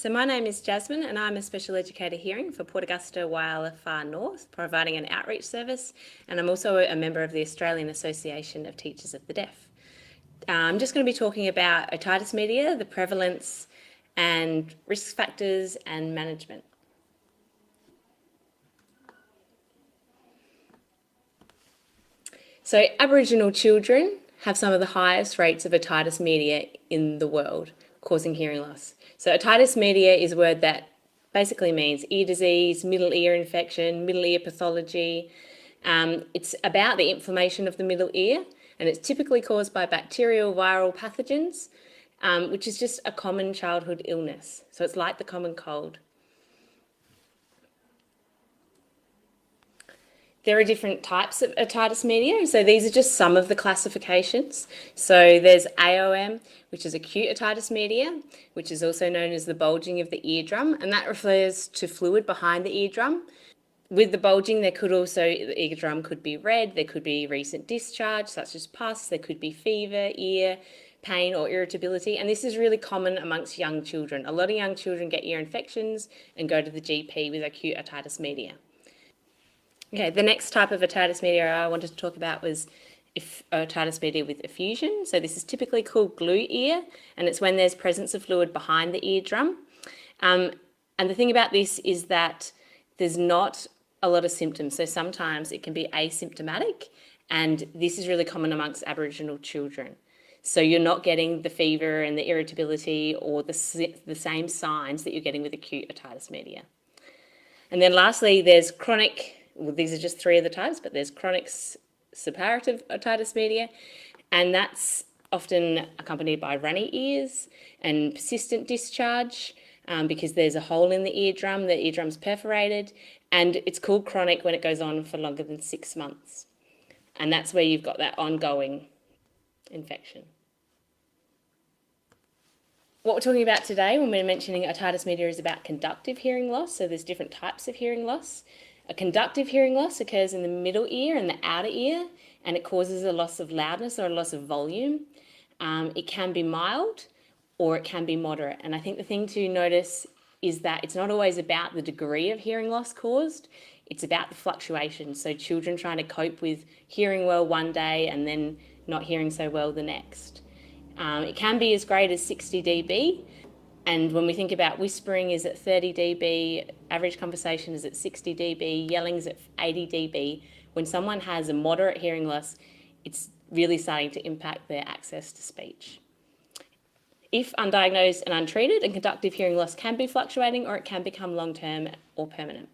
So my name is Jasmine and I'm a Special Educator Hearing for Port Augusta Whyalla Far North, providing an outreach service, and I'm also a member of the Australian Association of Teachers of the Deaf. I'm just going to be talking about otitis media, the prevalence and risk factors and management. So Aboriginal children have some of the highest rates of otitis media in the world, causing hearing loss. So otitis media is a word that basically means ear disease, middle ear infection, middle ear pathology. It's about the inflammation of the middle ear, and it's typically caused by bacterial viral pathogens, which is just a common childhood illness. So it's like the common cold. There are different types of otitis media, so these are just some of the classifications. So there's AOM, which is acute otitis media, which is also known as the bulging of the eardrum, and that refers to fluid behind the eardrum. With the bulging, the eardrum could be red, there could be recent discharge, such as pus, there could be fever, ear pain or irritability, and this is really common amongst young children. A lot of young children get ear infections and go to the GP with acute otitis media. Okay, the next type of otitis media I wanted to talk about was otitis media with effusion. So this is typically called glue ear, and it's when there's presence of fluid behind the eardrum. And the thing about this is that there's not a lot of symptoms. So sometimes it can be asymptomatic, and this is really common amongst Aboriginal children. So you're not getting the fever and the irritability or the same signs that you're getting with acute otitis media. And then lastly, there's chronic, well, these are just three of the types, but there's chronic suppurative otitis media, and that's often accompanied by runny ears and persistent discharge because there's a hole in the eardrum's perforated, and it's called chronic when it goes on for longer than 6 months. And that's where you've got that ongoing infection. What we're talking about today when we're mentioning otitis media is about conductive hearing loss. So there's different types of hearing loss. A conductive hearing loss occurs in the middle ear and the outer ear, and it causes a loss of loudness or a loss of volume. It can be mild or it can be moderate. And I think the thing to notice is that it's not always about the degree of hearing loss caused, it's about the fluctuation. So children trying to cope with hearing well one day and then not hearing so well the next. It can be as great as 60 dB, and when we think about whispering is at 30 dB, average conversation is at 60 dB, yelling is at 80 dB. When someone has a moderate hearing loss, it's really starting to impact their access to speech. If undiagnosed and untreated, and conductive hearing loss can be fluctuating or it can become long-term or permanent.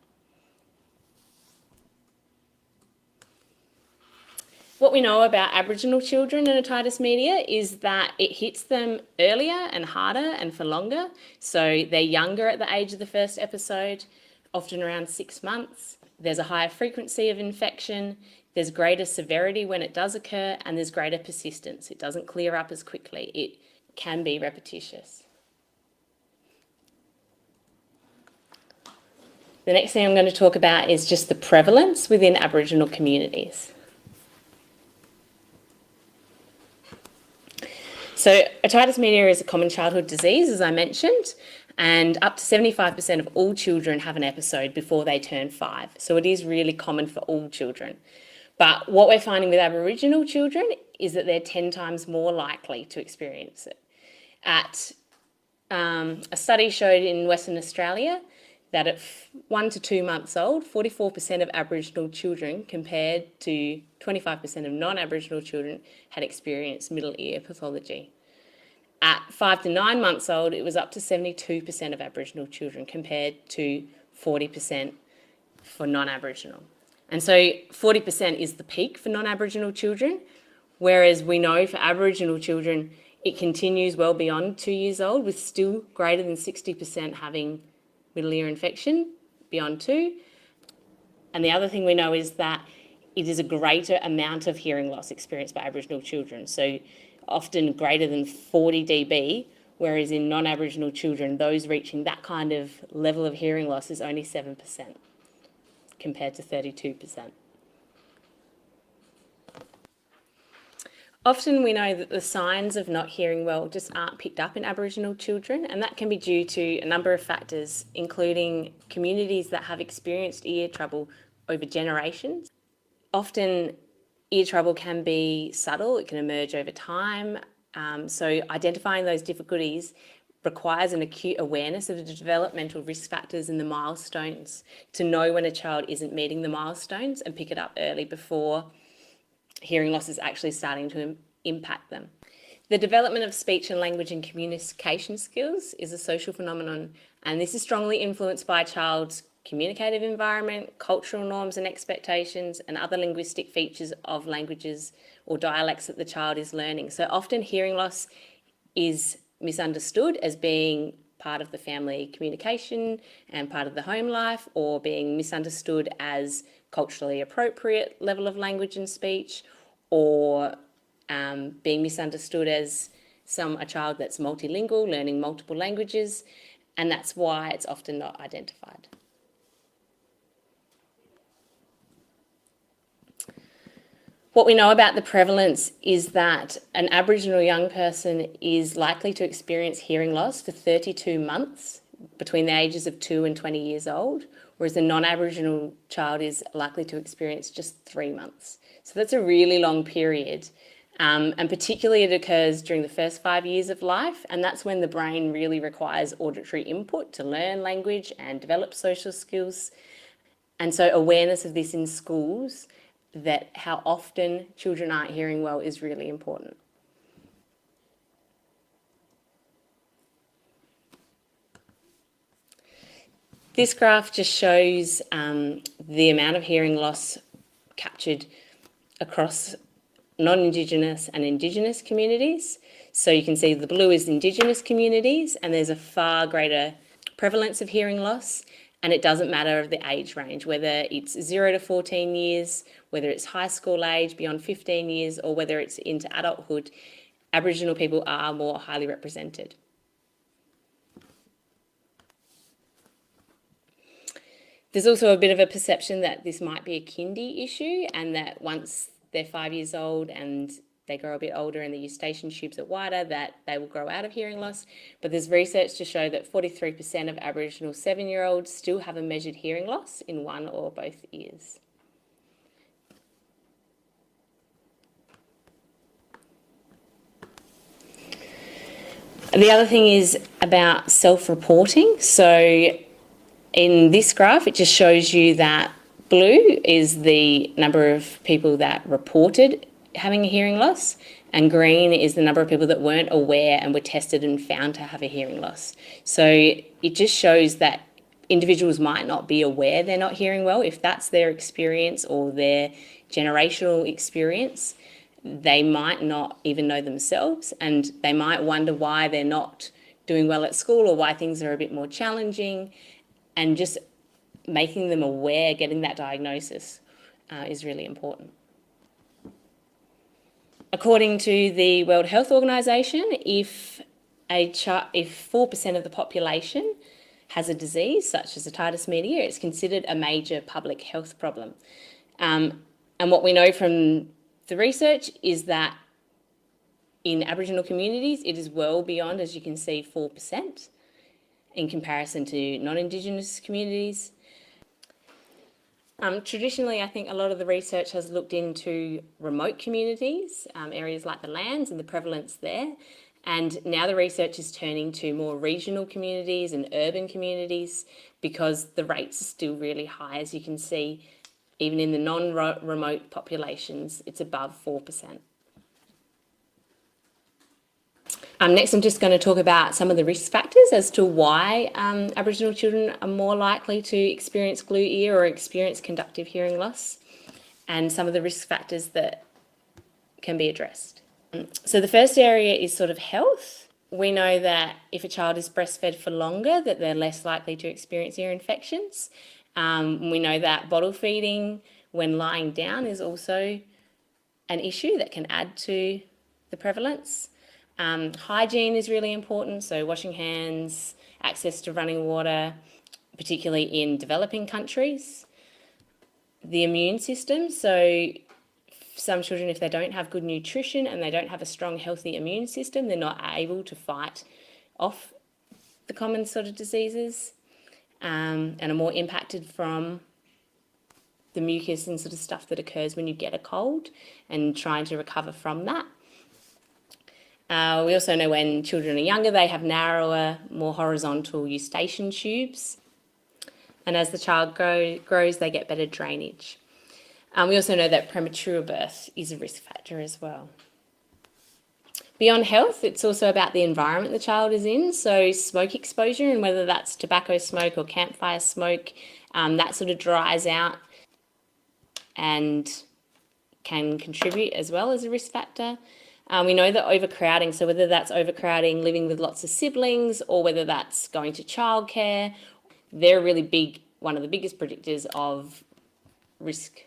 What we know about Aboriginal children and otitis media is that it hits them earlier and harder and for longer. So they're younger at the age of the first episode, often around 6 months. There's a higher frequency of infection, there's greater severity when it does occur, and there's greater persistence. It doesn't clear up as quickly. It can be repetitious. The next thing I'm going to talk about is just the prevalence within Aboriginal communities. So otitis media is a common childhood disease, as I mentioned, and up to 75% of all children have an episode before they turn 5. So it is really common for all children. But what we're finding with Aboriginal children is that they're 10 times more likely to experience it. A study showed in Western Australia that at 1 to 2 months old, 44% of Aboriginal children compared to 25% of non-Aboriginal children had experienced middle ear pathology. At 5 to 9 months old, it was up to 72% of Aboriginal children compared to 40% for non-Aboriginal. And so 40% is the peak for non-Aboriginal children, whereas we know for Aboriginal children, it continues well beyond 2 years old, with still greater than 60% having middle ear infection beyond 2. And the other thing we know is that it is a greater amount of hearing loss experienced by Aboriginal children, so often greater than 40 dB, whereas in non-Aboriginal children, those reaching that kind of level of hearing loss is only 7% compared to 32%. Often we know that the signs of not hearing well just aren't picked up in Aboriginal children, and that can be due to a number of factors, including communities that have experienced ear trouble over generations. Often ear trouble can be subtle, it can emerge over time. So identifying those difficulties requires an acute awareness of the developmental risk factors and the milestones to know when a child isn't meeting the milestones and pick it up early before hearing loss is actually starting to impact them. The development of speech and language and communication skills is a social phenomenon, and this is strongly influenced by a child's communicative environment, cultural norms and expectations, and other linguistic features of languages or dialects that the child is learning. So often hearing loss is misunderstood as being part of the family communication and part of the home life, or being misunderstood as culturally appropriate level of language and speech, or being misunderstood as a child that's multilingual, learning multiple languages, and that's why it's often not identified. What we know about the prevalence is that an Aboriginal young person is likely to experience hearing loss for 32 months between the ages of 2 and 20 years old, whereas a non-Aboriginal child is likely to experience just 3 months. So that's a really long period. And particularly it occurs during the first 5 years of life, and that's when the brain really requires auditory input to learn language and develop social skills. And so awareness of this in schools, that how often children aren't hearing well, is really important. This graph just shows the amount of hearing loss captured across non-Indigenous and Indigenous communities. So you can see the blue is Indigenous communities, and there's a far greater prevalence of hearing loss, and it doesn't matter of the age range, whether it's 0 to 14 years, whether it's high school age beyond 15 years, or whether it's into adulthood. Aboriginal people are more highly represented. There's also a bit of a perception that this might be a kindy issue, and that once they're 5 years old and they grow a bit older and the eustachian tubes are wider, that they will grow out of hearing loss. But there's research to show that 43% of Aboriginal 7-year-olds still have a measured hearing loss in one or both ears. The other thing is about self-reporting. So in this graph, it just shows you that blue is the number of people that reported having a hearing loss, and green is the number of people that weren't aware and were tested and found to have a hearing loss. So it just shows that individuals might not be aware they're not hearing well. If that's their experience or their generational experience, they might not even know themselves, and they might wonder why they're not doing well at school or why things are a bit more challenging. And just making them aware, getting that diagnosis is really important. According to the World Health Organization, if 4% of the population has a disease such as otitis media, it's considered a major public health problem. And what we know from the research is that in Aboriginal communities, it is well beyond, as you can see, 4% in comparison to non-Indigenous communities. Traditionally, I think a lot of the research has looked into remote communities, areas like the lands and the prevalence there. And now the research is turning to more regional communities and urban communities, because the rates are still really high. As you can see, even in the non-remote populations, it's above 4%. Next, I'm just going to talk about some of the risk factors as to why Aboriginal children are more likely to experience glue ear or experience conductive hearing loss, and some of the risk factors that can be addressed. So the first area is sort of health. We know that if a child is breastfed for longer, that they're less likely to experience ear infections. We know that bottle feeding when lying down is also an issue that can add to the prevalence. Hygiene is really important, so washing hands, access to running water, particularly in developing countries. The immune system, so some children, if they don't have good nutrition and they don't have a strong, healthy immune system, they're not able to fight off the common sort of diseases, and are more impacted from the mucus and sort of stuff that occurs when you get a cold and trying to recover from that. We also know when children are younger, they have narrower, more horizontal eustachian tubes. And as the child grows, they get better drainage. We also know that premature birth is a risk factor as well. Beyond health, it's also about the environment the child is in. So smoke exposure, and whether that's tobacco smoke or campfire smoke, that sort of dries out and can contribute as well as a risk factor. We know that overcrowding, so whether that's overcrowding, living with lots of siblings, or whether that's going to childcare, they're really big, one of the biggest predictors of risk.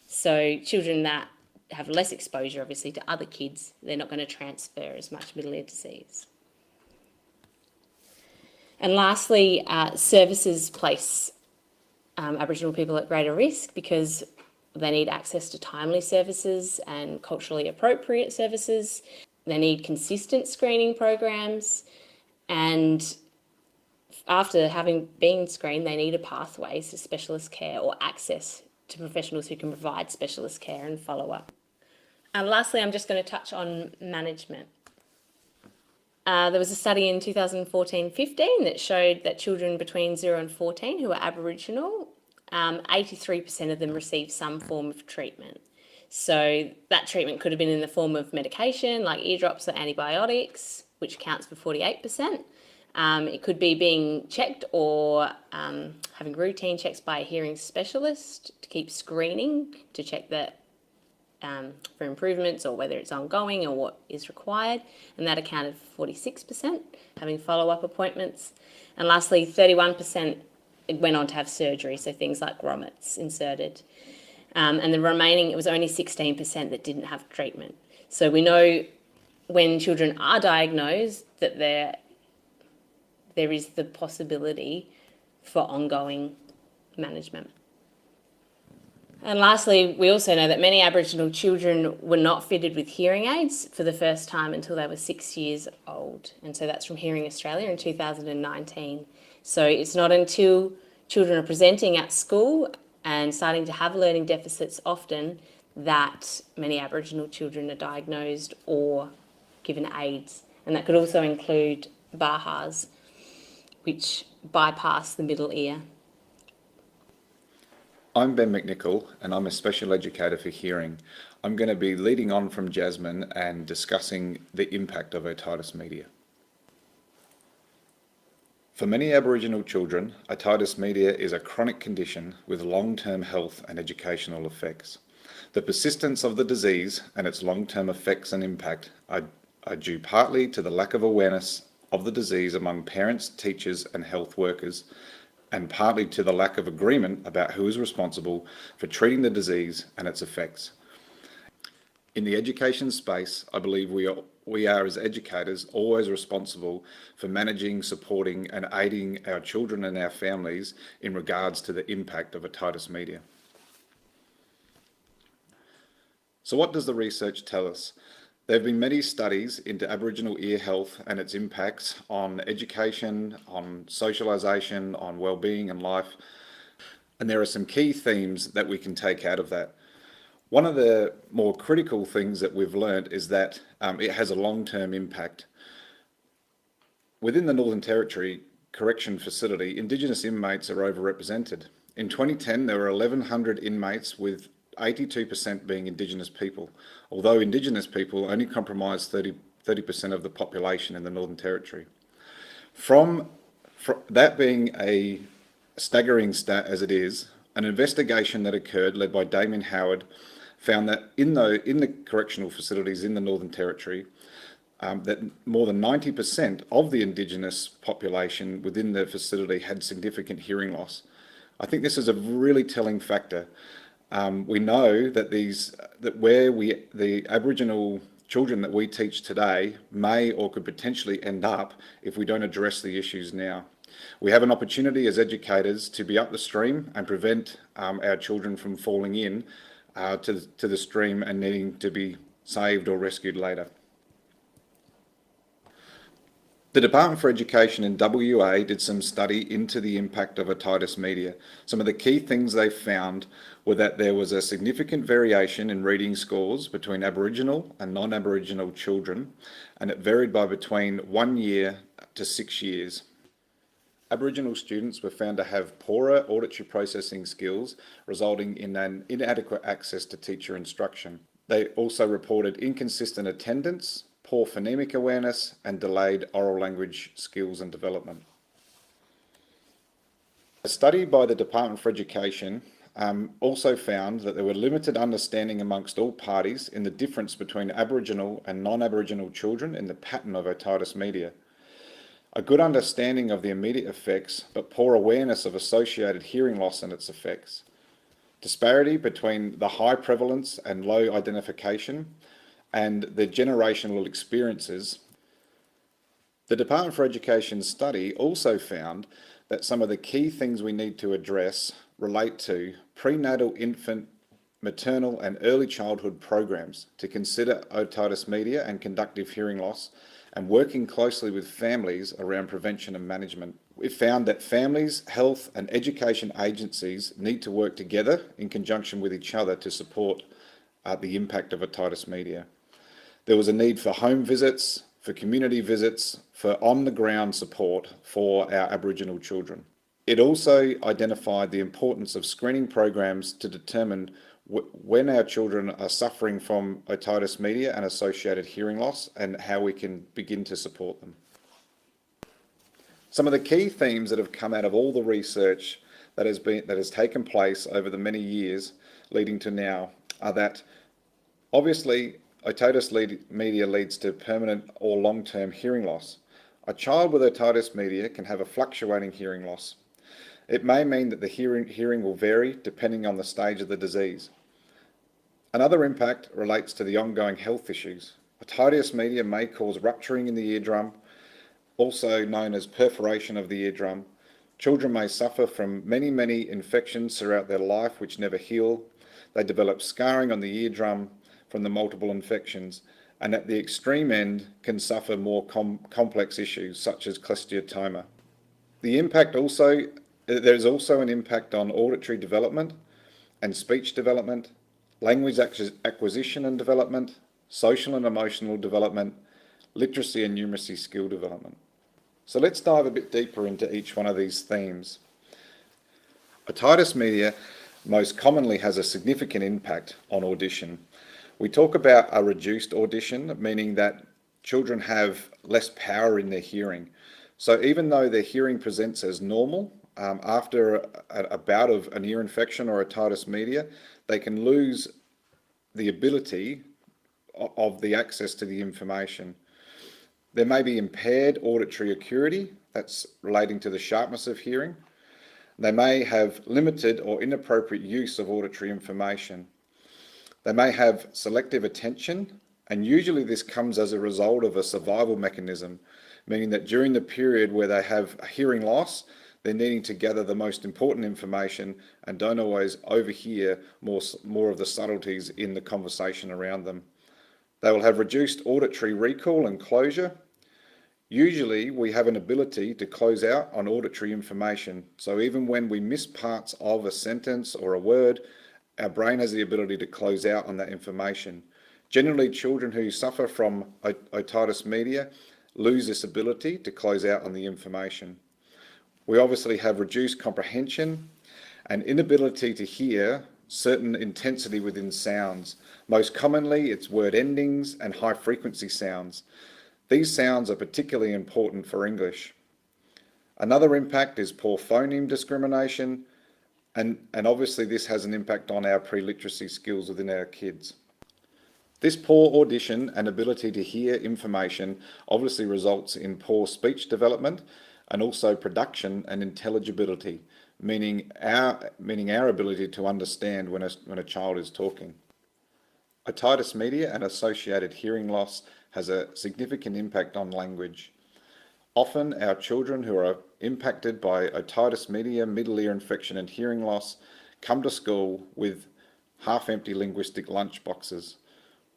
So children that have less exposure, obviously, to other kids, they're not going to transfer as much middle ear disease. And lastly, services place Aboriginal people at greater risk because they need access to timely services and culturally appropriate services. They need consistent screening programs, and after having been screened, they need a pathway to specialist care or access to professionals who can provide specialist care and follow-up. And lastly, I'm just going to touch on management. There was a study in 2014-15 that showed that children between 0 and 14 who are Aboriginal, 83% of them received some form of treatment. So that treatment could have been in the form of medication like eardrops or antibiotics, which accounts for 48%. It could be being checked or having routine checks by a hearing specialist to keep screening to check that for improvements or whether it's ongoing or what is required, and that accounted for 46%, having follow-up appointments. And lastly, 31% went on to have surgery, so things like grommets inserted. And the remaining, it was only 16% that didn't have treatment. So we know when children are diagnosed that there is the possibility for ongoing management. And lastly, we also know that many Aboriginal children were not fitted with hearing aids for the first time until they were 6 years old. And so that's from Hearing Australia in 2019. So it's not until children are presenting at school and starting to have learning deficits often that many Aboriginal children are diagnosed or given aids. And that could also include BAHAs, which bypass the middle ear. I'm Ben McNichol and I'm a special educator for hearing. I'm going to be leading on from Jasmine and discussing the impact of otitis media. For many Aboriginal children, otitis media is a chronic condition with long-term health and educational effects. The persistence of the disease and its long-term effects and impact are due partly to the lack of awareness of the disease among parents, teachers and health workers, and partly to the lack of agreement about who is responsible for treating the disease and its effects. In the education space, I believe we are as educators always responsible for managing, supporting and aiding our children and our families in regards to the impact of otitis media. So what does the research tell us? There have been many studies into Aboriginal ear health and its impacts on education, on socialisation, on well-being and life. And there are some key themes that we can take out of that. One of the more critical things that we've learned is that it has a long-term impact. Within the Northern Territory Correction Facility, Indigenous inmates are overrepresented. In 2010, there were 1,100 inmates with 82% being Indigenous people, although Indigenous people only comprise 30% of the population in the Northern Territory. From that being a staggering stat as it is, an investigation that occurred led by Damien Howard found that in the correctional facilities in the Northern Territory, that more than 90% of the Indigenous population within the facility had significant hearing loss. I think this is a really telling factor. We know that the Aboriginal children that we teach today may or could potentially end up if we don't address the issues now. We have an opportunity as educators to be up the stream and prevent our children from falling in to the stream and needing to be saved or rescued later. The Department for Education in WA did some study into the impact of otitis media. Some of the key things they found were that there was a significant variation in reading scores between Aboriginal and non-Aboriginal children, and it varied by between 1 year to 6 years. Aboriginal students were found to have poorer auditory processing skills, resulting in an inadequate access to teacher instruction. They also reported inconsistent attendance, poor phonemic awareness, and delayed oral language skills and development. A study by the Department for Education also found that there were limited understanding amongst all parties in the difference between Aboriginal and non-Aboriginal children in the pattern of otitis media. A good understanding of the immediate effects, but poor awareness of associated hearing loss and its effects. Disparity between the high prevalence and low identification, and the generational experiences. The Department for Education's study also found that some of the key things we need to address relate to prenatal, infant, maternal and early childhood programs to consider otitis media and conductive hearing loss, and working closely with families around prevention and management. We found that families, health and education agencies need to work together in conjunction with each other to support the impact of otitis media. There was a need for home visits, for community visits, for on-the-ground support for our Aboriginal children. It also identified the importance of screening programs to determine when our children are suffering from otitis media and associated hearing loss, and how we can begin to support them. Some of the key themes that have come out of all the research that has taken place over the many years leading to now are that obviously otitis media leads to permanent or long-term hearing loss. A child with otitis media can have a fluctuating hearing loss. It may mean that the hearing will vary depending on the stage of the disease. Another impact relates to the ongoing health issues. Otitis media may cause rupturing in the eardrum, also known as perforation of the eardrum. Children may suffer from many infections throughout their life which never heal. They develop scarring on the eardrum from the multiple infections, and at the extreme end can suffer more complex issues such as cholesteatoma. There's also an impact on auditory development and speech development, language acquisition and development, social and emotional development, literacy and numeracy skill development. So let's dive a bit deeper into each one of these themes. Otitis media most commonly has a significant impact on audition. We talk about a reduced audition, meaning that children have less power in their hearing. So even though their hearing presents as normal, after a bout of an ear infection or otitis media, they can lose the ability of the access to the information. There may be impaired auditory acuity, that's relating to the sharpness of hearing. They may have limited or inappropriate use of auditory information. They may have selective attention, and usually this comes as a result of a survival mechanism, meaning that during the period where they have a hearing loss, they're needing to gather the most important information and don't always overhear more of the subtleties in the conversation around them. They will have reduced auditory recall and closure. Usually we have an ability to close out on auditory information. So even when we miss parts of a sentence or a word, our brain has the ability to close out on that information. Generally, children who suffer from otitis media lose this ability to close out on the information. We obviously have reduced comprehension and inability to hear certain intensity within sounds. Most commonly, it's word endings and high frequency sounds. These sounds are particularly important for English. Another impact is poor phoneme discrimination, and obviously this has an impact on our pre-literacy skills within our kids. This poor audition and ability to hear information obviously results in poor speech development and also production and intelligibility, meaning our ability to understand when a child is talking. Otitis media and associated hearing loss has a significant impact on language. Often our children who are impacted by otitis media, middle ear infection and hearing loss come to school with half-empty linguistic lunchboxes.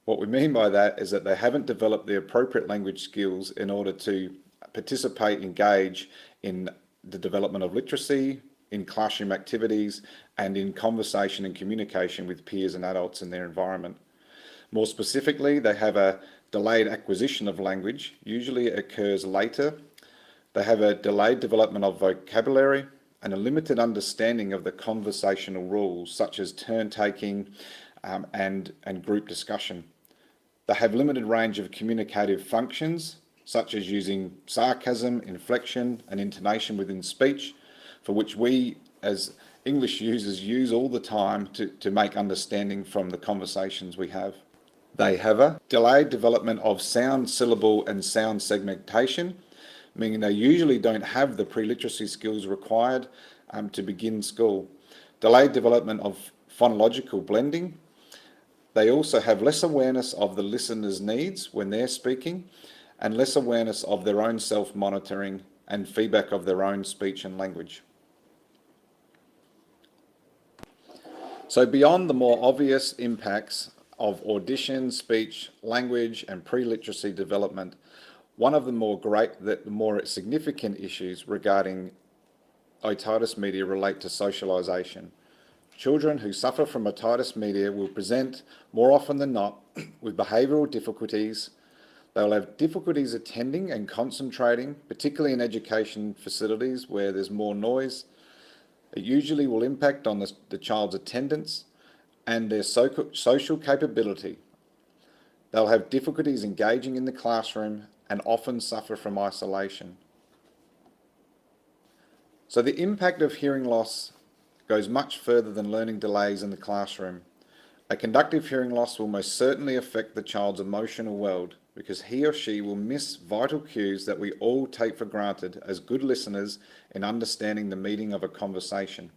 What we mean by that is that they haven't developed the appropriate language skills in order to participate, engage in the development of literacy, in classroom activities, and in conversation and communication with peers and adults in their environment. More specifically, they have a delayed acquisition of language, usually it occurs later. They have a delayed development of vocabulary and a limited understanding of the conversational rules, such as turn taking and group discussion. They have limited range of communicative functions, such as using sarcasm, inflection, and intonation within speech, for which we as English users use all the time to make understanding from the conversations we have. They have a delayed development of sound syllable and sound segmentation, meaning they usually don't have the pre-literacy skills required to begin school. Delayed development of phonological blending. They also have less awareness of the listener's needs when they're speaking, and less awareness of their own self-monitoring and feedback of their own speech and language. So beyond the more obvious impacts of audition, speech, language, and pre-literacy development, one of the more significant issues regarding otitis media relate to socialisation. Children who suffer from otitis media will present more often than not with behavioural difficulties. They will have difficulties attending and concentrating, particularly in education facilities where there's more noise. It usually will impact on the child's attendance and their social capability. They'll have difficulties engaging in the classroom and often suffer from isolation. So the impact of hearing loss goes much further than learning delays in the classroom. A conductive hearing loss will most certainly affect the child's emotional world because he or she will miss vital cues that we all take for granted as good listeners in understanding the meaning of a conversation.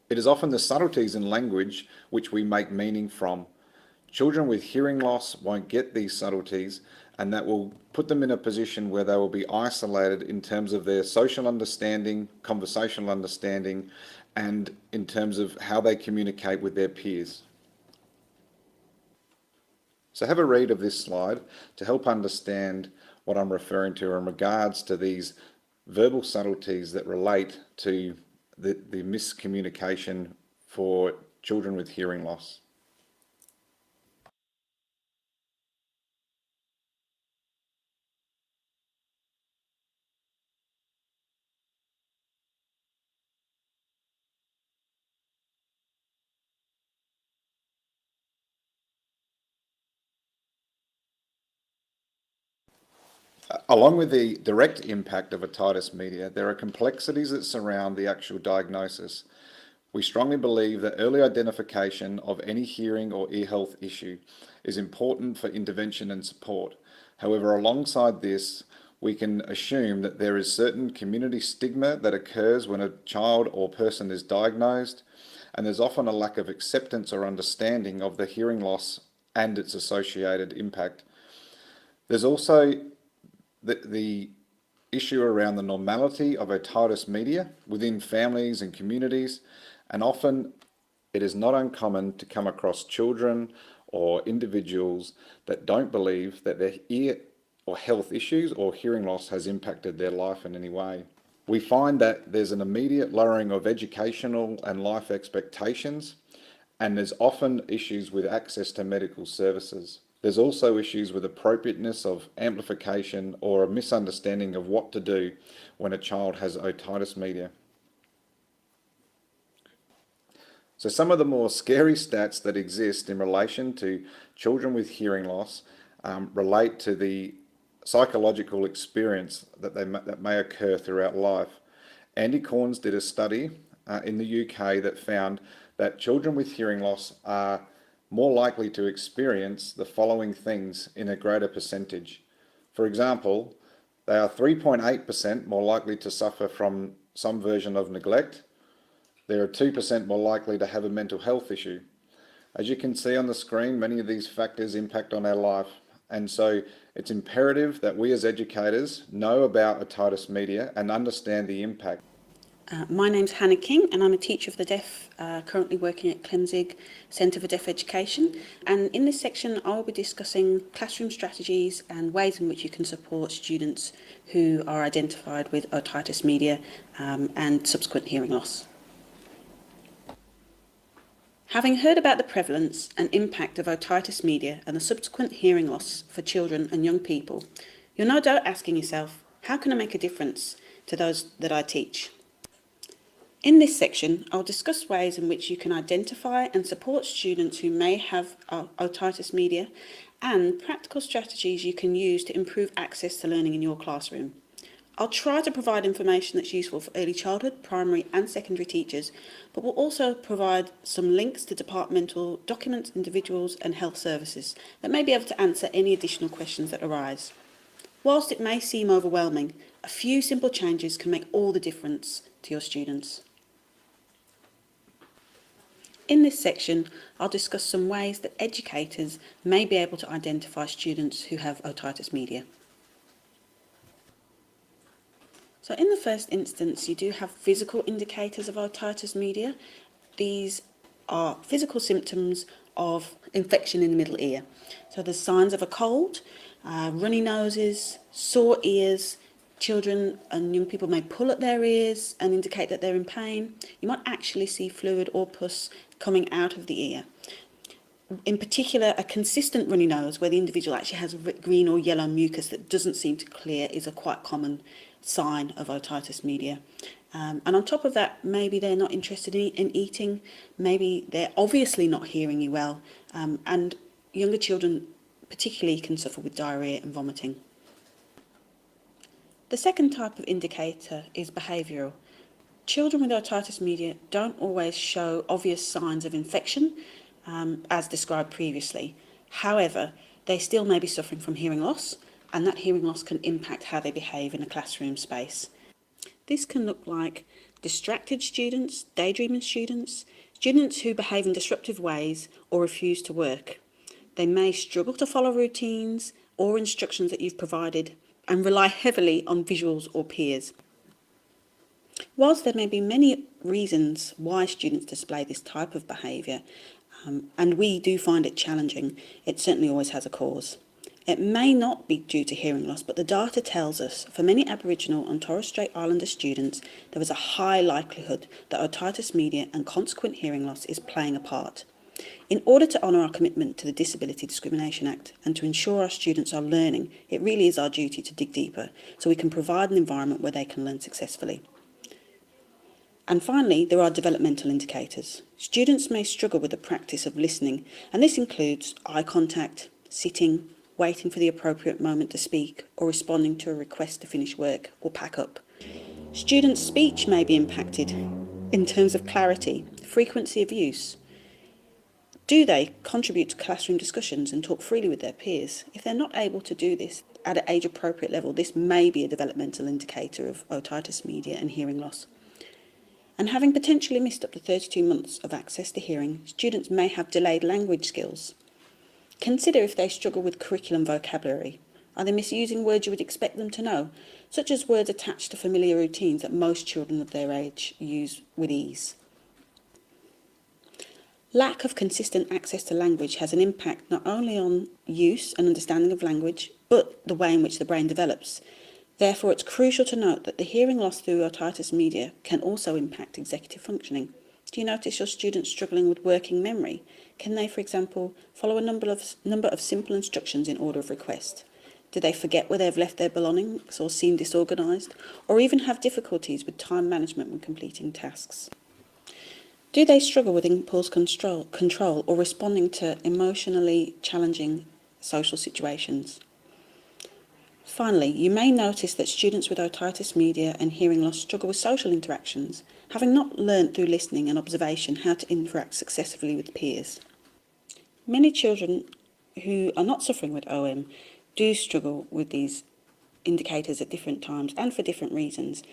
It is often the subtleties in language which we make meaning from. Children with hearing loss won't get these subtleties, and that will put them in a position where they will be isolated in terms of their social understanding, conversational understanding, and in terms of how they communicate with their peers. So have a read of this slide to help understand what I'm referring to in regards to these verbal subtleties that relate to the miscommunication for children with hearing loss. Along with the direct impact of otitis media, there are complexities that surround the actual diagnosis. We strongly believe that early identification of any hearing or ear health issue is important for intervention and support. However, alongside this, we can assume that there is certain community stigma that occurs when a child or person is diagnosed, and there's often a lack of acceptance or understanding of the hearing loss and its associated impact. There's also the issue around the normality of otitis media within families and communities, and often it is not uncommon to come across children or individuals that don't believe that their ear or health issues or hearing loss has impacted their life in any way. We find that there's an immediate lowering of educational and life expectations, and there's often issues with access to medical services. There's also issues with appropriateness of amplification or a misunderstanding of what to do when a child has otitis media. So some of the more scary stats that exist in relation to children with hearing loss relate to the psychological experience that may occur throughout life. Andy Corns did a study in the UK that found that children with hearing loss are more likely to experience the following things in a greater percentage. For example, they are 3.8% more likely to suffer from some version of neglect. They are 2% more likely to have a mental health issue. As you can see on the screen, many of these factors impact on our life, and so it's imperative that we as educators know about otitis media and understand the impact. My name's Hannah King and I'm a teacher of the deaf, currently working at Clemzig Centre for Deaf Education. And in this section I will be discussing classroom strategies and ways in which you can support students who are identified with otitis media and subsequent hearing loss. Having heard about the prevalence and impact of otitis media and the subsequent hearing loss for children and young people, you're no doubt asking yourself, how can I make a difference to those that I teach? In this section, I'll discuss ways in which you can identify and support students who may have otitis media and practical strategies you can use to improve access to learning in your classroom. I'll try to provide information that's useful for early childhood, primary and secondary teachers, but will also provide some links to departmental documents, individuals and health services that may be able to answer any additional questions that arise. Whilst it may seem overwhelming, a few simple changes can make all the difference to your students. In this section, I'll discuss some ways that educators may be able to identify students who have otitis media. So in the first instance, you do have physical indicators of otitis media. These are physical symptoms of infection in the middle ear. So there's signs of a cold, runny noses, sore ears. Children and young people may pull at their ears and indicate that they're in pain. You might actually see fluid or pus coming out of the ear. In particular, a consistent runny nose where the individual actually has green or yellow mucus that doesn't seem to clear is a quite common sign of otitis media. And on top of that, maybe they're not interested in eating, maybe they're obviously not hearing you well, and younger children particularly can suffer with diarrhoea and vomiting. The second type of indicator is behavioural. Children with otitis media don't always show obvious signs of infection, as described previously. However, they still may be suffering from hearing loss, and that hearing loss can impact how they behave in a classroom space. This can look like distracted students, daydreaming students, students who behave in disruptive ways or refuse to work. They may struggle to follow routines or instructions that you've provided and rely heavily on visuals or peers. Whilst there may be many reasons why students display this type of behaviour, and we do find it challenging, it certainly always has a cause. It may not be due to hearing loss, but the data tells us for many Aboriginal and Torres Strait Islander students, there is a high likelihood that otitis media and consequent hearing loss is playing a part. In order to honour our commitment to the Disability Discrimination Act and to ensure our students are learning, it really is our duty to dig deeper so we can provide an environment where they can learn successfully. And finally, there are developmental indicators. Students may struggle with the practice of listening, and this includes eye contact, sitting, waiting for the appropriate moment to speak, or responding to a request to finish work or pack up. Students' speech may be impacted in terms of clarity, frequency of use. Do they contribute to classroom discussions and talk freely with their peers? If they're not able to do this at an age-appropriate level, this may be a developmental indicator of otitis media and hearing loss. And having potentially missed up to 32 months of access to hearing, students may have delayed language skills. Consider if they struggle with curriculum vocabulary. Are they misusing words you would expect them to know, such as words attached to familiar routines that most children of their age use with ease? Lack of consistent access to language has an impact not only on use and understanding of language, but the way in which the brain develops. Therefore, it's crucial to note that the hearing loss through otitis media can also impact executive functioning. Do you notice your students struggling with working memory? Can they, for example, follow a number of simple instructions in order of request? Do they forget where they've left their belongings or seem disorganised, or even have difficulties with time management when completing tasks? Do they struggle with impulse control or responding to emotionally challenging social situations? Finally, you may notice that students with otitis media and hearing loss struggle with social interactions, having not learnt through listening and observation how to interact successfully with peers. Many children who are not suffering with OM do struggle with these indicators at different times and for different reasons.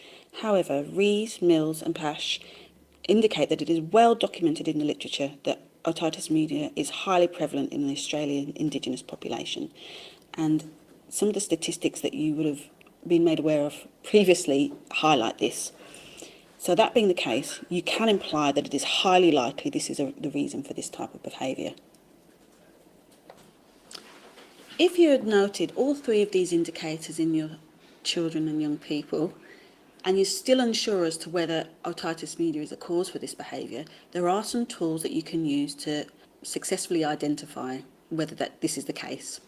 However, Rees, Mills and Pash indicate that it is well documented in the literature that otitis media is highly prevalent in the Australian Indigenous population. And some of the statistics that you would have been made aware of previously highlight this. So that being the case, you can imply that it is highly likely this is the reason for this type of behaviour. If you had noted all three of these indicators in your children and young people, and you're still unsure as to whether otitis media is a cause for this behaviour, there are some tools that you can use to successfully identify whether this is the case.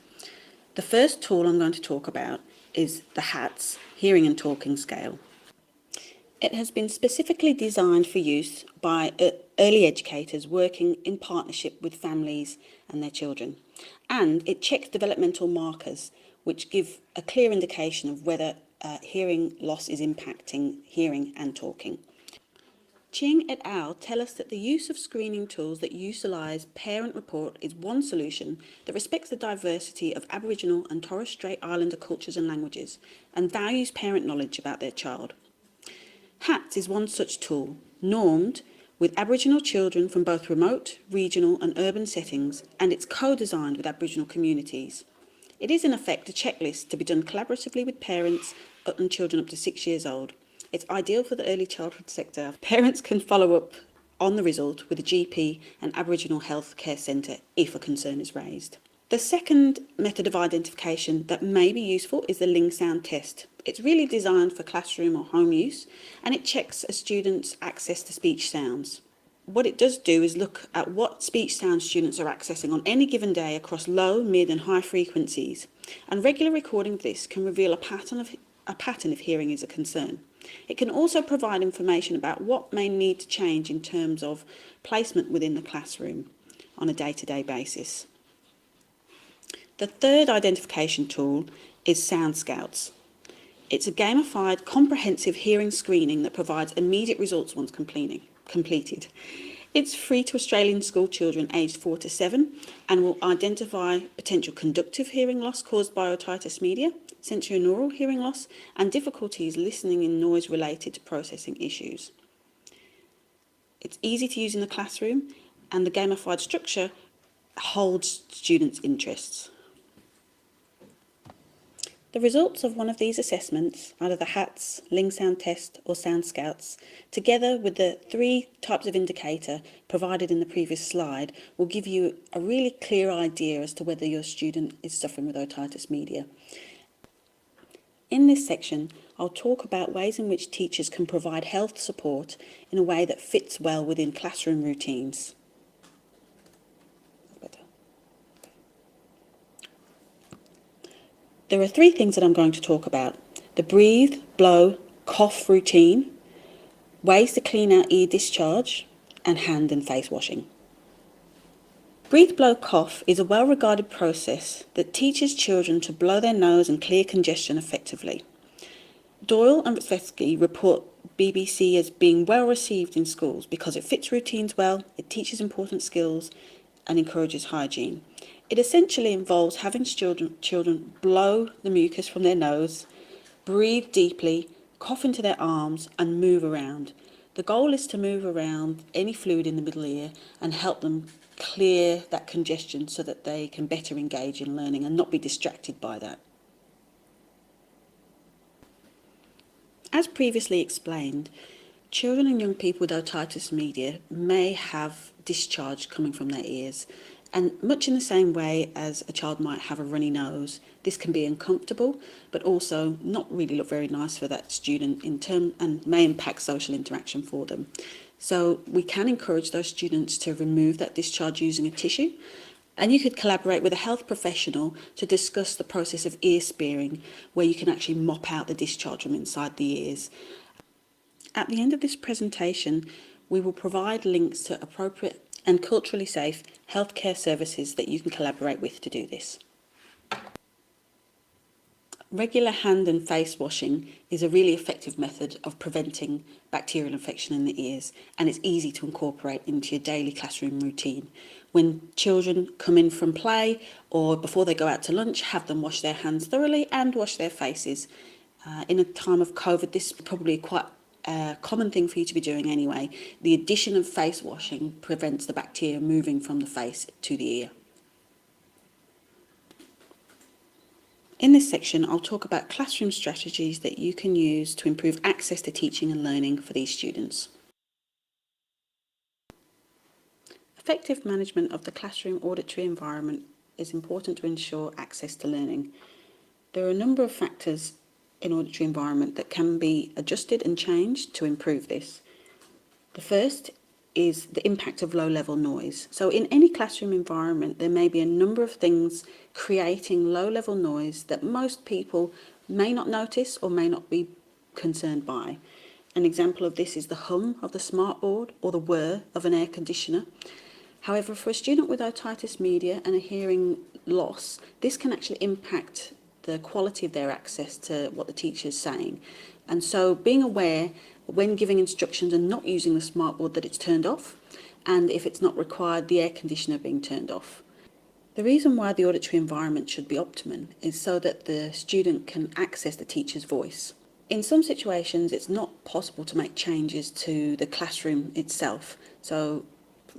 The first tool I'm going to talk about is the HATS, Hearing and Talking Scale. It has been specifically designed for use by early educators working in partnership with families and their children. And it checks developmental markers which give a clear indication of whether hearing loss is impacting hearing and talking. Ching et al. Tell us that the use of screening tools that utilise parent report is one solution that respects the diversity of Aboriginal and Torres Strait Islander cultures and languages and values parent knowledge about their child. HATS is one such tool, normed with Aboriginal children from both remote, regional and urban settings, and it's co-designed with Aboriginal communities. It is in effect a checklist to be done collaboratively with parents and children up to 6 years old. It's ideal for the early childhood sector. Parents can follow up on the result with a GP and Aboriginal Health Care Centre if a concern is raised. The second method of identification that may be useful is the Ling Sound test. It's really designed for classroom or home use, and it checks a student's access to speech sounds. What it does do is look at what speech sounds students are accessing on any given day across low, mid and high frequencies, and regular recording of this can reveal a pattern if hearing is a concern. It can also provide information about what may need to change in terms of placement within the classroom on a day-to-day basis. The third identification tool is Sound Scouts. It's a gamified, comprehensive hearing screening that provides immediate results once completed. It's free to Australian school children aged 4 to 7 and will identify potential conductive hearing loss caused by otitis media, sensorineural hearing loss, and difficulties listening in noise related to processing issues. It's easy to use in the classroom, and the gamified structure holds students' interests. The results of one of these assessments, either the HATS, Ling Sound test or Sound Scouts, together with the 3 types of indicator provided in the previous slide, will give you a really clear idea as to whether your student is suffering with otitis media. In this section, I'll talk about ways in which teachers can provide health support in a way that fits well within classroom routines. There are 3 things that I'm going to talk about: the breathe, blow, cough routine, ways to clean out ear discharge, and hand and face washing. Breathe, blow, cough is a well-regarded process that teaches children to blow their nose and clear congestion effectively. Doyle and Ritsvetsky report BBC as being well received in schools because it fits routines well, it teaches important skills, and encourages hygiene. It essentially involves having children blow the mucus from their nose, breathe deeply, cough into their arms, and move around. The goal is to move around any fluid in the middle ear and help them clear that congestion so that they can better engage in learning and not be distracted by that. As previously explained, children and young people with otitis media may have discharge coming from their ears, and much in the same way as a child might have a runny nose, this can be uncomfortable, but also not really look very nice for that student and may impact social interaction for them. So we can encourage those students to remove that discharge using a tissue, and you could collaborate with a health professional to discuss the process of ear spearing, where you can actually mop out the discharge from inside the ears. At the end of this presentation, we will provide links to appropriate and culturally safe healthcare services that you can collaborate with to do this. Regular hand and face washing is a really effective method of preventing bacterial infection in the ears, and it's easy to incorporate into your daily classroom routine. When children come in from play or before they go out to lunch, have them wash their hands thoroughly and wash their faces. In a time of COVID, this is probably quite a common thing for you to be doing anyway. The addition of face washing prevents the bacteria moving from the face to the ear. In this section, I'll talk about classroom strategies that you can use to improve access to teaching and learning for these students. Effective management of the classroom auditory environment is important to ensure access to learning. There are a number of factors in auditory environment that can be adjusted and changed to improve this. The first is the impact of low-level noise. So in any classroom environment, there may be a number of things creating low-level noise that most people may not notice or may not be concerned by. An example of this is the hum of the smartboard or the whir of an air conditioner. However, for a student with otitis media and a hearing loss, this can actually impact the quality of their access to what the teacher is saying. And so being aware when giving instructions and not using the smartboard that it's turned off, and if it's not required, the air conditioner being turned off. The reason why the auditory environment should be optimum is so that the student can access the teacher's voice. In some situations, it's not possible to make changes to the classroom itself. So,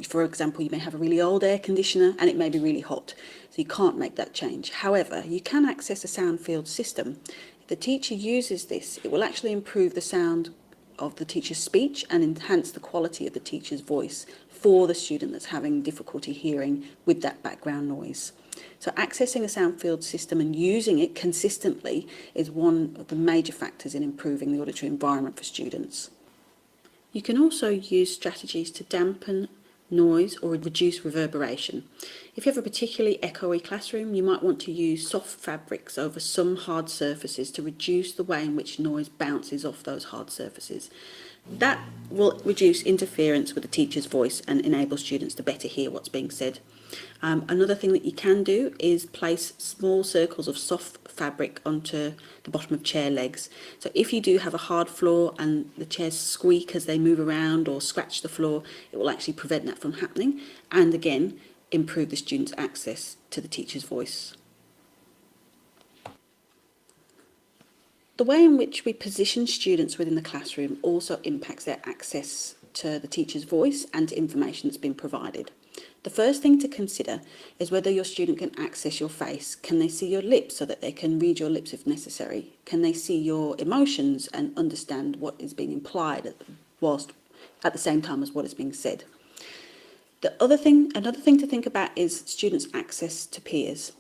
for example, you may have a really old air conditioner and it may be really hot, so you can't make that change. However, you can access a sound field system. If the teacher uses this, it will actually improve the sound of the teacher's speech and enhance the quality of the teacher's voice for the student that's having difficulty hearing with that background noise. So accessing a sound field system and using it consistently is one of the major factors in improving the auditory environment for students. You can also use strategies to dampen noise or reduce reverberation. If you have a particularly echoey classroom, you might want to use soft fabrics over some hard surfaces to reduce the way in which noise bounces off those hard surfaces. That will reduce interference with the teacher's voice and enable students to better hear what's being said. Another thing that you can do is place small circles of soft fabric onto the bottom of chair legs. So if you do have a hard floor and the chairs squeak as they move around or scratch the floor, it will actually prevent that from happening and again improve the student's access to the teacher's voice. The way in which we position students within the classroom also impacts their access to the teacher's voice and to information that's been provided. The first thing to consider is whether your student can access your face. Can they see your lips so that they can read your lips if necessary? Can they see your emotions and understand what is being implied whilst at the same time as what is being said? Another thing to think about is students' access to peers.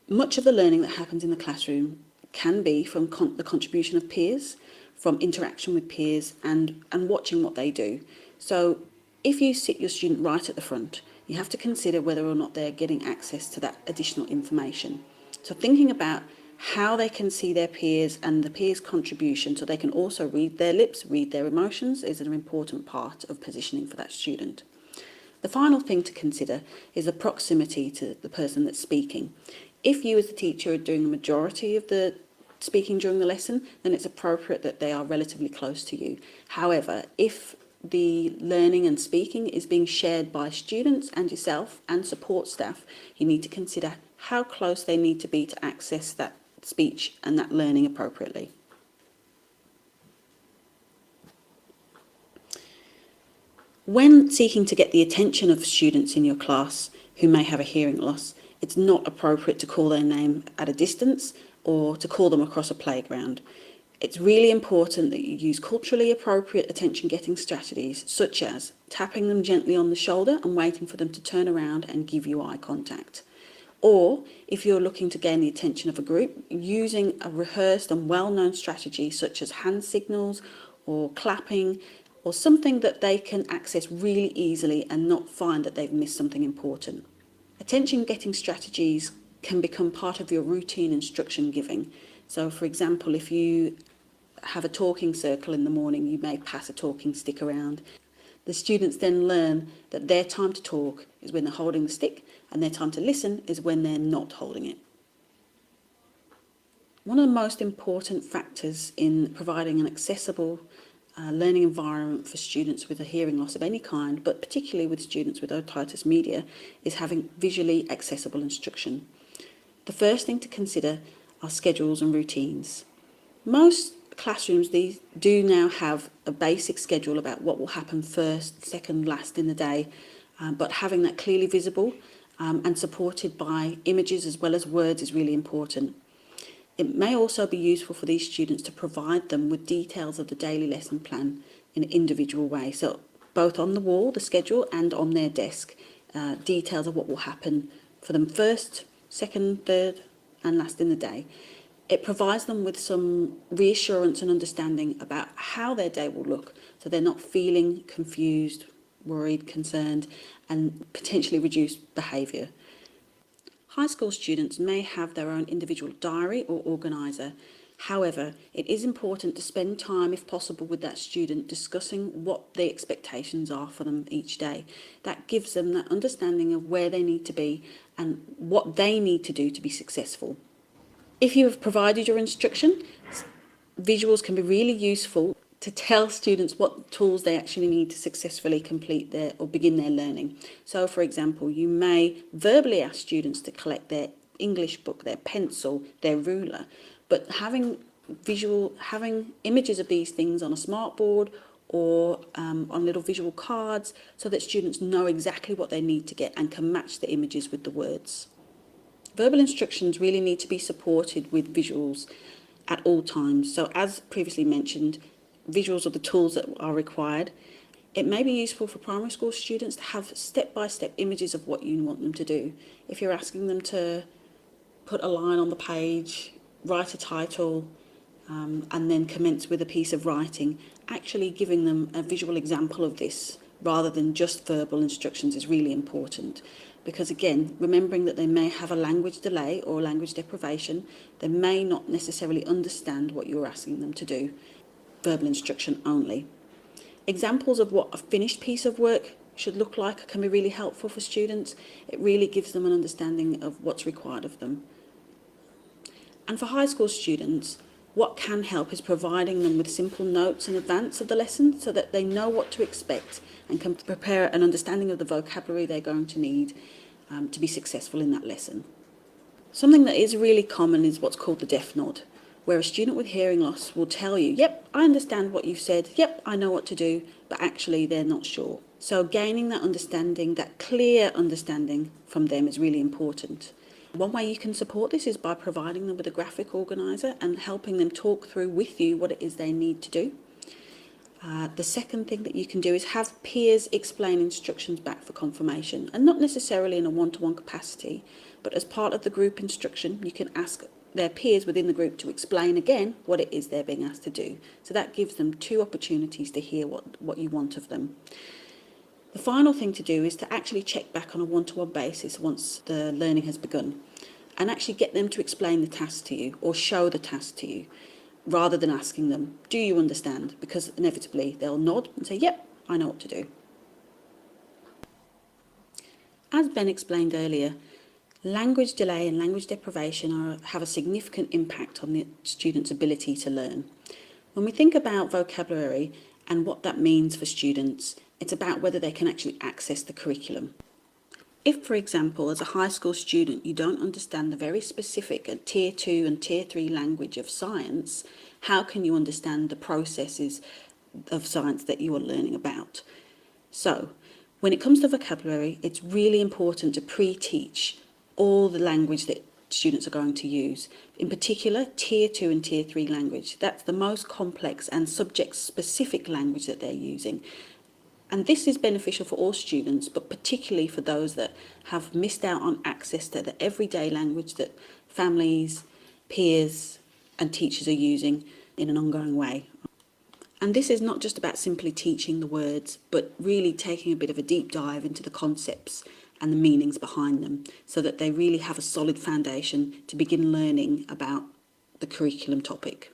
Much of the learning that happens in the classroom can be from the contribution of peers, from interaction with peers and watching what they do. So if you sit your student right at the front, you have to consider whether or not they're getting access to that additional information. So thinking about how they can see their peers and the peers' contribution so they can also read their lips, read their emotions is an important part of positioning for that student. The final thing to consider is the proximity to the person that's speaking. If you as the teacher are doing the majority of the speaking during the lesson, then it's appropriate that they are relatively close to you. However, if the learning and speaking is being shared by students and yourself and support staff, you need to consider how close they need to be to access that speech and that learning appropriately. When seeking to get the attention of students in your class who may have a hearing loss, it's not appropriate to call their name at a distance or to call them across a playground. It's really important that you use culturally appropriate attention-getting strategies, such as tapping them gently on the shoulder and waiting for them to turn around and give you eye contact. Or, if you're looking to gain the attention of a group, using a rehearsed and well-known strategy such as hand signals or clapping, or something that they can access really easily and not find that they've missed something important. Attention-getting strategies can become part of your routine instruction giving. So, for example, if you have a talking circle in the morning, you may pass a talking stick around. The students then learn that their time to talk is when they're holding the stick and their time to listen is when they're not holding it. One of the most important factors in providing an accessible learning environment for students with a hearing loss of any kind, but particularly with students with otitis media, is having visually accessible instruction. The first thing to consider are schedules and routines. Most classrooms do now have a basic schedule about what will happen first, second, last in the day, but having that clearly visible and supported by images as well as words is really important. It may also be useful for these students to provide them with details of the daily lesson plan in an individual way. So both on the wall, the schedule, and on their desk, details of what will happen for them first, second, third, and last in the day. It provides them with some reassurance and understanding about how their day will look, so they're not feeling confused, worried, concerned, and potentially reduced behaviour. High school students may have their own individual diary or organiser. However, it is important to spend time, if possible, with that student discussing what the expectations are for them each day. That gives them that understanding of where they need to be and what they need to do to be successful. If you have provided your instruction, visuals can be really useful to tell students what tools they actually need to successfully complete their or begin their learning. So, for example, you may verbally ask students to collect their English book, their pencil, their ruler, but having images of these things on a smartboard or on little visual cards so that students know exactly what they need to get and can match the images with the words. Verbal instructions really need to be supported with visuals at all times. So as previously mentioned, visuals are the tools that are required. It may be useful for primary school students to have step-by-step images of what you want them to do. If you're asking them to put a line on the page, write a title, and then commence with a piece of writing, actually giving them a visual example of this rather than just verbal instructions is really important. Because again, remembering that they may have a language delay or language deprivation, they may not necessarily understand what you're asking them to do. Verbal instruction only. Examples of what a finished piece of work should look like can be really helpful for students. It really gives them an understanding of what's required of them. And for high school students, what can help is providing them with simple notes in advance of the lesson so that they know what to expect and can prepare an understanding of the vocabulary they're going to need to be successful in that lesson. Something that is really common is what's called the deaf nod, where a student with hearing loss will tell you, yep, I understand what you've said, yep, I know what to do, but actually they're not sure. So gaining that understanding, that clear understanding from them is really important. One way you can support this is by providing them with a graphic organiser and helping them talk through with you what it is they need to do. The second thing that you can do is have peers explain instructions back for confirmation, and not necessarily in a one-to-one capacity, but as part of the group instruction, you can ask their peers within the group to explain again what it is they're being asked to do. So that gives them two opportunities to hear what you want of them. The final thing to do is to actually check back on a one-to-one basis once the learning has begun, and actually get them to explain the task to you or show the task to you, rather than asking them, do you understand? Because inevitably they'll nod and say, yep, I know what to do. As Ben explained earlier, language delay and language deprivation have a significant impact on the student's ability to learn. When we think about vocabulary and what that means for students, it's about whether they can actually access the curriculum. If, for example, as a high school student, you don't understand the very specific Tier 2 and Tier 3 language of science, how can you understand the processes of science that you are learning about? So, when it comes to vocabulary, it's really important to pre-teach all the language that students are going to use. In particular, Tier 2 and Tier 3 language. That's the most complex and subject-specific language that they're using. And this is beneficial for all students, but particularly for those that have missed out on access to the everyday language that families, peers, and teachers are using in an ongoing way. And this is not just about simply teaching the words, but really taking a bit of a deep dive into the concepts and the meanings behind them, so that they really have a solid foundation to begin learning about the curriculum topic.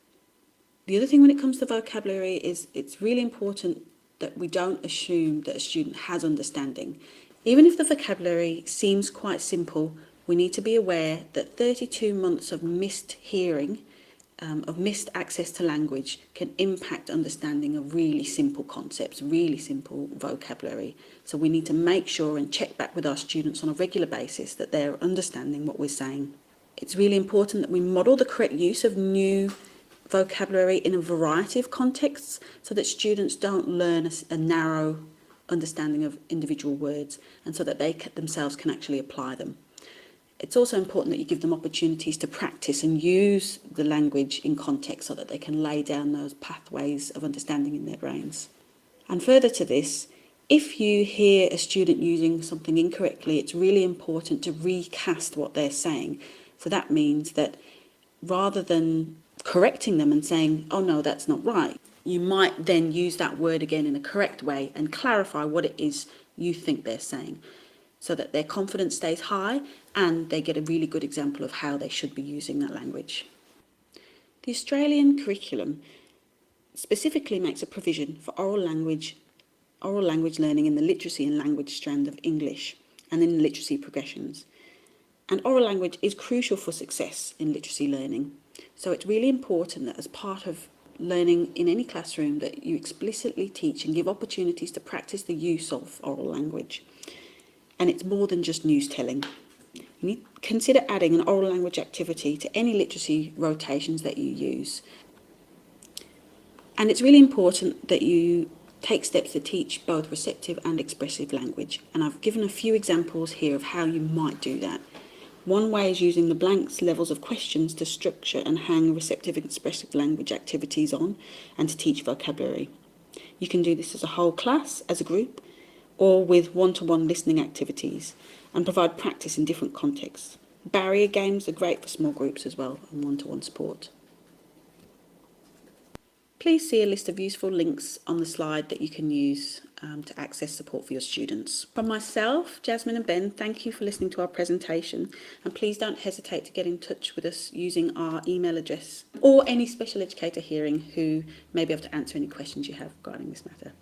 The other thing when it comes to vocabulary is it's really important that we don't assume that a student has understanding. Even if the vocabulary seems quite simple, we need to be aware that 32 months of missed hearing, of missed access to language, can impact understanding of really simple concepts, really simple vocabulary. So we need to make sure and check back with our students on a regular basis that they're understanding what we're saying. It's really important that we model the correct use of new vocabulary in a variety of contexts so that students don't learn a narrow understanding of individual words, and so that they themselves can actually apply them. It's also important that you give them opportunities to practice and use the language in context so that they can lay down those pathways of understanding in their brains. And further to this, if you hear a student using something incorrectly, it's really important to recast what they're saying. So that means that rather than correcting them and saying, oh no, that's not right, you might then use that word again in a correct way and clarify what it is you think they're saying, so that their confidence stays high and they get a really good example of how they should be using that language. The Australian curriculum specifically makes a provision for oral language learning in the literacy and language strand of English and in literacy progressions. And oral language is crucial for success in literacy learning. So it's really important that as part of learning in any classroom that you explicitly teach and give opportunities to practice the use of oral language. And it's more than just news telling. You need to consider adding an oral language activity to any literacy rotations that you use. And it's really important that you take steps to teach both receptive and expressive language. And I've given a few examples here of how you might do that. One way is using the blanks levels of questions to structure and hang receptive and expressive language activities on and to teach vocabulary. You can do this as a whole class, as a group, or with one-to-one listening activities and provide practice in different contexts. Barrier games are great for small groups as well and one-to-one support. Please see a list of useful links on the slide that you can use to access support for your students. From myself, Jasmine and Ben, thank you for listening to our presentation, and please don't hesitate to get in touch with us using our email address or any special educator hearing who may be able to answer any questions you have regarding this matter.